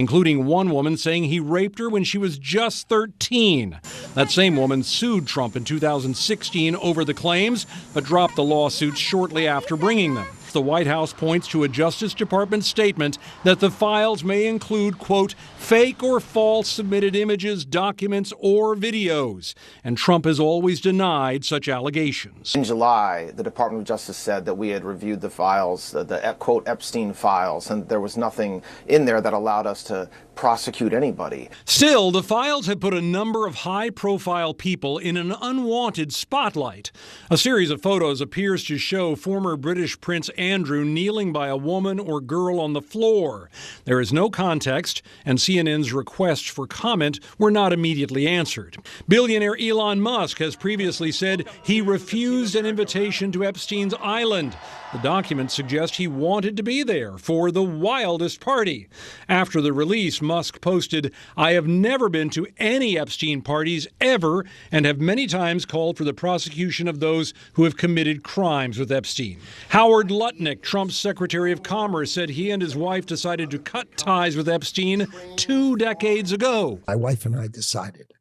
including one woman saying he raped her when she was just 13. That same woman sued Trump in 2016 over the claims, but dropped the lawsuits shortly after bringing them. The White House points to a Justice Department statement that the files may include, quote, fake or false submitted images, documents, or videos. And Trump has always denied such allegations. In July, the Department of Justice said that we had reviewed the files, the quote, Epstein files, and there was nothing in there that allowed us to prosecute anybody. Still, the files have put a number of high-profile people in an unwanted spotlight. A series of photos appears to show former British Prince Andrew kneeling by a woman or girl on the floor. There is no context, and CNN's requests for comment were not immediately answered. Billionaire Elon Musk has previously said he refused an invitation to Epstein's island. The documents suggest he wanted to be there for the wildest party. After the release, Musk posted, "I have never been to any Epstein parties ever and have many times called for the prosecution of those who have committed crimes with Epstein." Howard Lutnick, Trump's Secretary of Commerce, said he and his wife decided to cut ties with Epstein 2 decades ago. My wife and I decided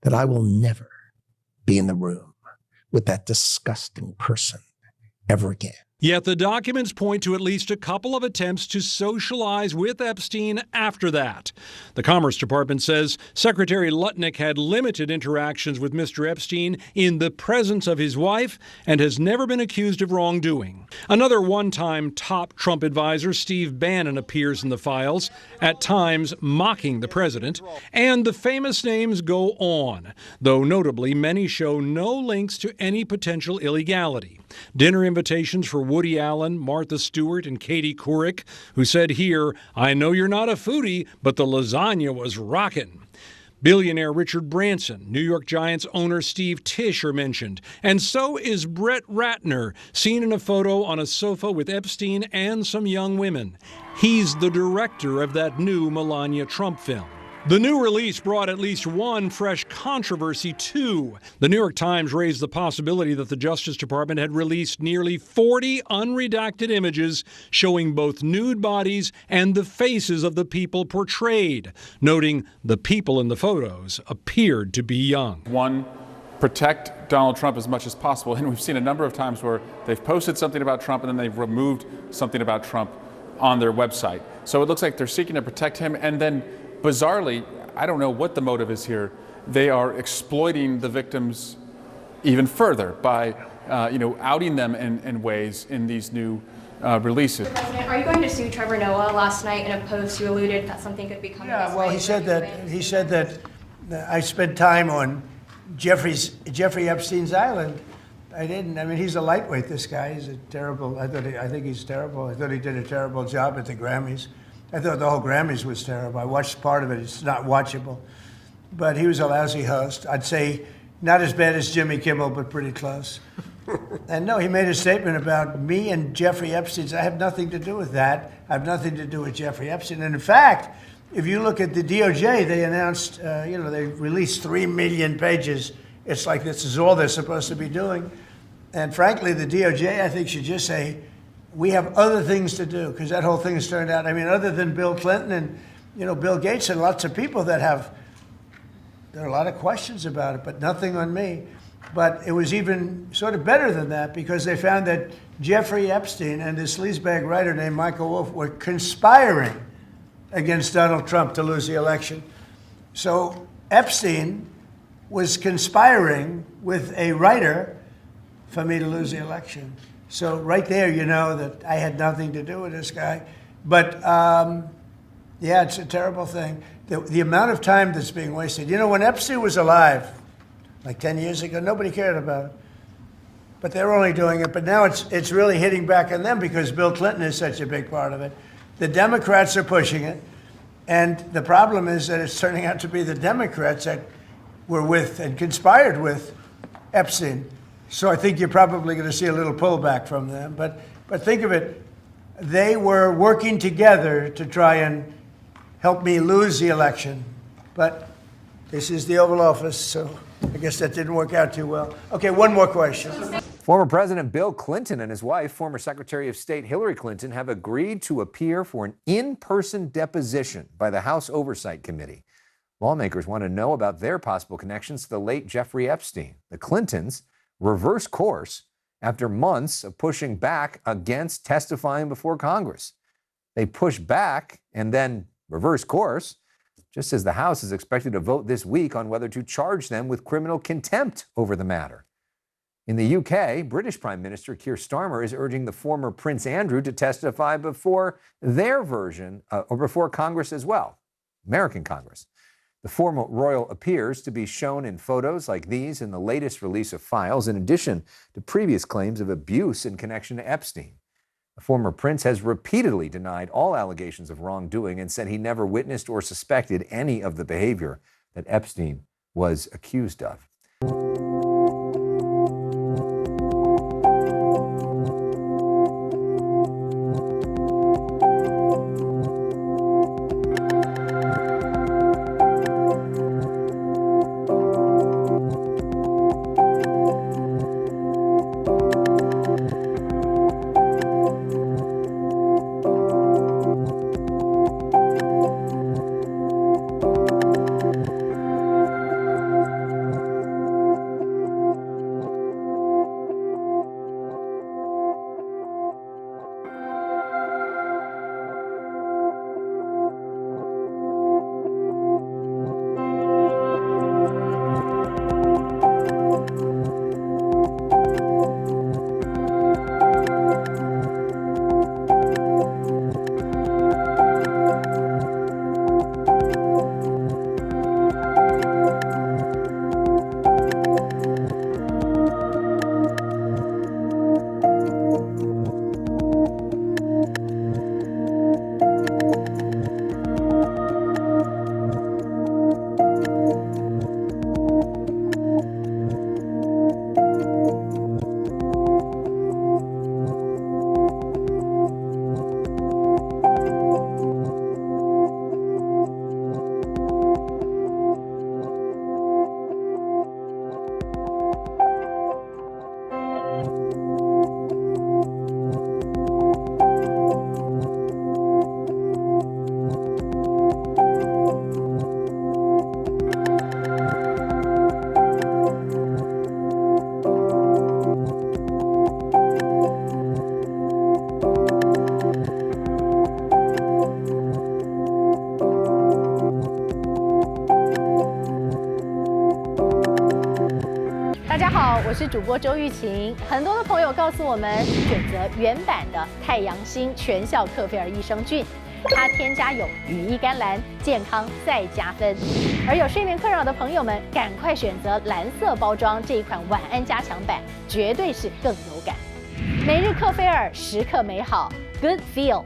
that I will never be in the room with that disgusting person ever again. Yet the documents point to at least a couple of attempts to socialize with Epstein after that. The Commerce Department says Secretary Lutnick had limited interactions with Mr. Epstein in the presence of his wife and has never been accused of wrongdoing. Another one-time top Trump advisor, Steve Bannon, appears in the files, at times mocking the president, and the famous names go on, though notably many show no links to any potential illegality. Dinner invitations for Woody Allen, Martha Stewart, and Katie Couric, who said here, "I know you're not a foodie, but the lasagna was rockin'." Billionaire Richard Branson, New York Giants owner Steve Tisch are mentioned, and so is Brett Ratner, seen in a photo on a sofa with Epstein and some young women. He's the director of that new Melania Trump film. The new release brought at least one fresh controversy, too. The New York Times raised the possibility that the Justice Department had released nearly 40 unredacted images showing both nude bodies and the faces of the people portrayed, noting the people in the photos appeared to be young. One, protect Donald Trump as much as possible. And we've seen a number of times where they've posted something about Trump and then they've removed something about Trump on their website. So it looks like they're seeking to protect him, and then bizarrely, I don't know what the motive is here, they are exploiting the victims even further by outing them in ways in these new releases. President, are you going to sue Trevor Noah? Last night in a post you alluded that something could be coming. Yeah, well, he said that I spent time on Jeffrey Epstein's island. I didn't. I mean, he's a lightweight, this guy. He's a terrible, I think he's terrible. I thought he did a terrible job at the Grammys. I thought the whole Grammys was terrible. I watched part of it. It's not watchable. But he was a lousy host. I'd say not as bad as Jimmy Kimmel, but pretty close. And no, he made a statement about me and Jeffrey Epstein. I have nothing to do with that. I have nothing to do with Jeffrey Epstein. And in fact, if you look at the DOJ, they announced, they released 3 million pages. It's like this is all they're supposed to be doing. And frankly, the DOJ, I think, should just say, we have other things to do, because that whole thing has turned out, I mean, other than Bill Clinton and, Bill Gates and lots of people that there are a lot of questions about it, but nothing on me. But it was even sort of better than that, because they found that Jeffrey Epstein and this sleazebag writer named Michael Wolff were conspiring against Donald Trump to lose the election. So Epstein was conspiring with a writer for me to lose the election. So right there, you know that I had nothing to do with this guy. But yeah, it's a terrible thing. The amount of time that's being wasted. When Epstein was alive, like 10 years ago, nobody cared about it. But they're only doing it. But now it's really hitting back on them because Bill Clinton is such a big part of it. The Democrats are pushing it. And the problem is that it's turning out to be the Democrats that were with and conspired with Epstein. So I think you're probably going to see a little pullback from them. But think of it, they were working together to try and help me lose the election. But this is the Oval Office, so I guess that didn't work out too well. Okay, one more question. Former President Bill Clinton and his wife, former Secretary of State Hillary Clinton, have agreed to appear for an in-person deposition by the House Oversight Committee. Lawmakers want to know about their possible connections to the late Jeffrey Epstein. The Clintons reverse course after months of pushing back against testifying before Congress. They push back and then reverse course, just as the House is expected to vote this week on whether to charge them with criminal contempt over the matter. In the UK, British Prime Minister Keir Starmer is urging the former Prince Andrew to testify before their version, or before Congress as well, American Congress. The former royal appears to be shown in photos like these in the latest release of files, in addition to previous claims of abuse in connection to Epstein. The former prince has repeatedly denied all allegations of wrongdoing and said he never witnessed or suspected any of the behavior that Epstein was accused of.我是主播周玉琴。很多的朋友告诉我们，选择原版的太阳星全效克菲尔益生菌，它添加有羽衣甘蓝，健康再加分。而有睡眠困扰的朋友们，赶快选择蓝色包装这一款晚安加强版，绝对是更有感。每日克菲尔，时刻美好 ，Good Feel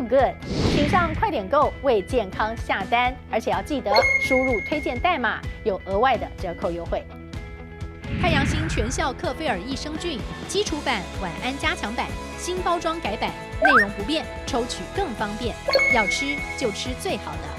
Good， 请上快点购为健康下单，而且要记得输入推荐代码，有额外的折扣优惠。太阳星全效克菲尔益生菌基础版、晚安加强版，新包装改版，内容不变，抽取更方便。要吃就吃最好的。